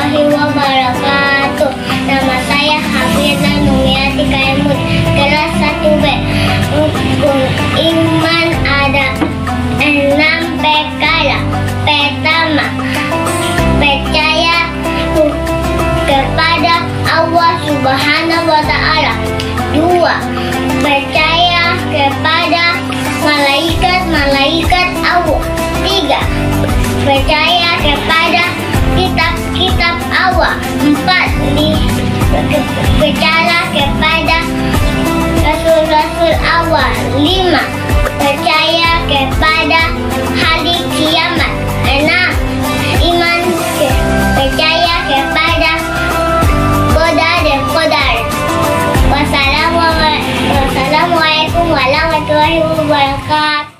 warahmatullahi wabarakatuh. Nama saya Hafizah Numiati Kaimut, kelas 1B. Rukun iman ada 6 perkara. Pertama, percaya kepada Allah Subhanahu wa Ta'ala. 2. Percaya kepada malaikat Allah. 3. Percaya kepada kitab-kitab Allah. 4. Percaya kepada rasul-rasul Allah. 5. Percaya kepada hari kiamat. 6. Percaya kepada qadar dan qadar. Wassalamualaikum warahmatullahi wabarakatuh.